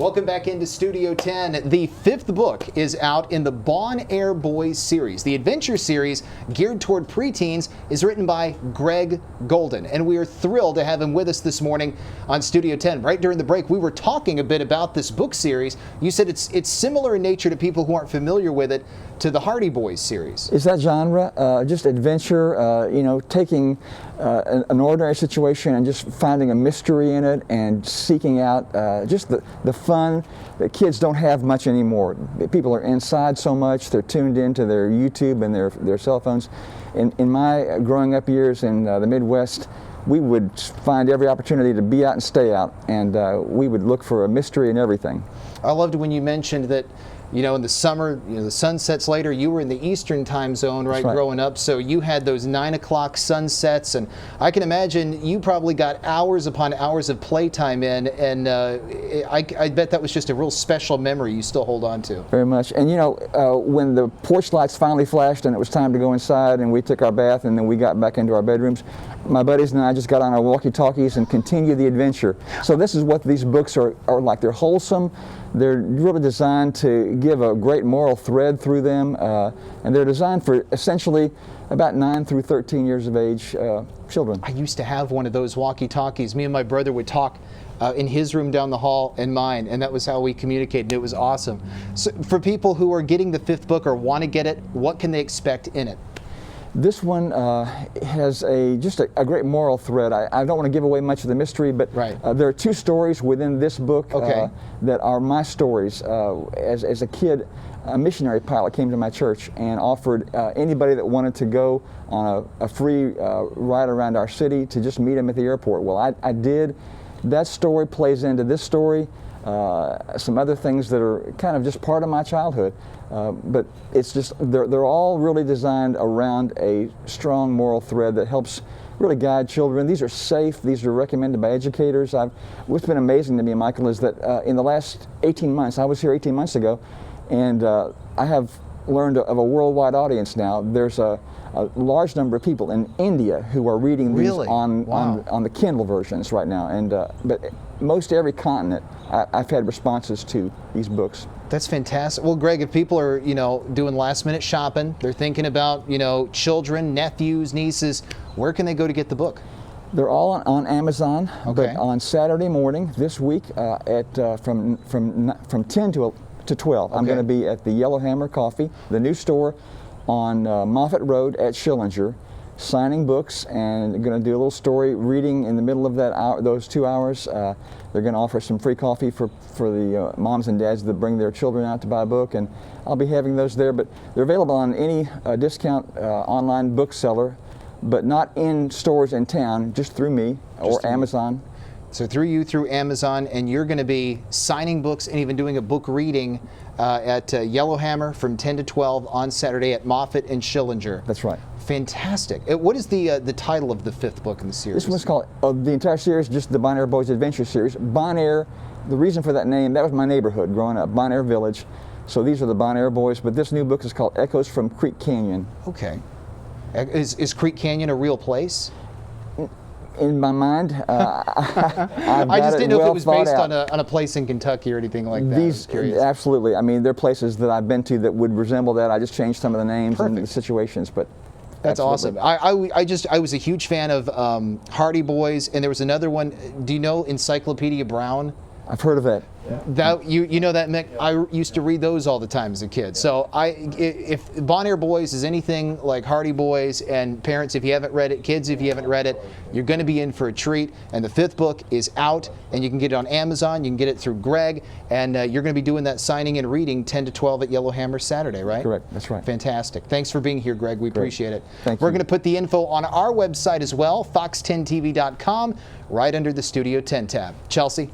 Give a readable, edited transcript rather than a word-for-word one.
Welcome back into Studio 10. The fifth book is out in the Bon Air Boys series. The adventure series, geared toward preteens, is written by Greg Golden, and we are thrilled to have him with us this morning on Studio 10. Right during the break, we were talking a bit about this book series. You said it's similar in nature to people who aren't familiar with it to the Hardy Boys series. Is that genre just adventure? Taking an ordinary situation and just finding a mystery in it and seeking out just the fun that kids don't have much anymore. People are inside so much, they're tuned into their YouTube and their cell phones. In my growing up years in the Midwest, we would find every opportunity to be out and stay out, and we would look for a mystery in everything. I loved when you mentioned that, in the summer, the sun sets later. You were in the Eastern time zone, right, growing up, so you had those 9 o'clock sunsets, and I can imagine you probably got hours upon hours of playtime in, and I bet that was just a real special memory you still hold on to. Very much. And when the porch lights finally flashed and it was time to go inside and we took our bath and then we got back into our bedrooms, my buddies and I just got on our walkie-talkies and continued the adventure. So this is what these books are like. They're wholesome. They're really designed to give a great moral thread through them, and they're designed for essentially about 9 through 13 years of age children. I used to have one of those walkie-talkies. Me and my brother would talk in his room down the hall and mine, and that was how we communicated. It was awesome. So for people who are getting the fifth book or want to get it, what can they expect in it? This one has just a great moral thread. I don't want to give away much of the mystery, but there are 2 stories within this book that are my stories. As a kid, a missionary pilot came to my church and offered anybody that wanted to go on a free ride around our city to just meet him at the airport. Well, I did. That story plays into this story. Some other things that are kind of just part of my childhood, but it's just they're all really designed around a strong moral thread that helps really guide children. These are safe. These are recommended by educators. What's been amazing to me, Michael, is that in the last 18 months, I was here 18 months ago, and I have learned of a worldwide audience now. There's a large number of people in India who are reading these on the Kindle versions right now, and but most every continent I've had responses to these books. That's fantastic. Well, Greg, if people are doing last-minute shopping, they're thinking about children, nephews, nieces, where can they go to get the book? They're all on Amazon, but on Saturday morning this week from 10 to 12, I'm going to be at the Yellowhammer Coffee, the new store on Moffett Road at Schillinger, signing books, and going to do a little story reading in the middle of that hour, those 2 hours. They're going to offer some free coffee for the moms and dads that bring their children out to buy a book, and I'll be having those there. But they're available on any discount online bookseller, but not in stores in town, just through me or Amazon. So through you, through Amazon, and you're going to be signing books and even doing a book reading at Yellowhammer from 10 to 12 on Saturday at Moffett and Schillinger. That's right. Fantastic. What is the title of the fifth book in the series? This one's called, the entire series, just the Bon Air Boys Adventure Series. Bon Air, the reason for that name, that was my neighborhood growing up, Bon Air Village. So these are the Bon Air Boys, but this new book is called Echoes from Creek Canyon. Okay. Is Creek Canyon a real place? In my mind, I just didn't know if it was based on a place in Kentucky or anything like that. Absolutely. I mean, there are places that I've been to that would resemble that. I just changed some of the names and the situations, but that's awesome. I was a huge fan of Hardy Boys, and there was another one. Do you know Encyclopedia Brown? I've heard of that. That you know that, Mick? I used to read those all the time as a kid. So if Bon Air Boys is anything like Hardy Boys, and parents, if you haven't read it, kids, if you haven't read it, you're going to be in for a treat. And the fifth book is out, and you can get it on Amazon. You can get it through Greg, and you're going to be doing that signing and reading 10 to 12 at Yellowhammer Saturday, right? Correct. That's right. Fantastic. Thanks for being here, Greg. We appreciate it. Thank you. We're going to put the info on our website as well, fox10tv.com, right under the Studio 10 tab. Chelsea.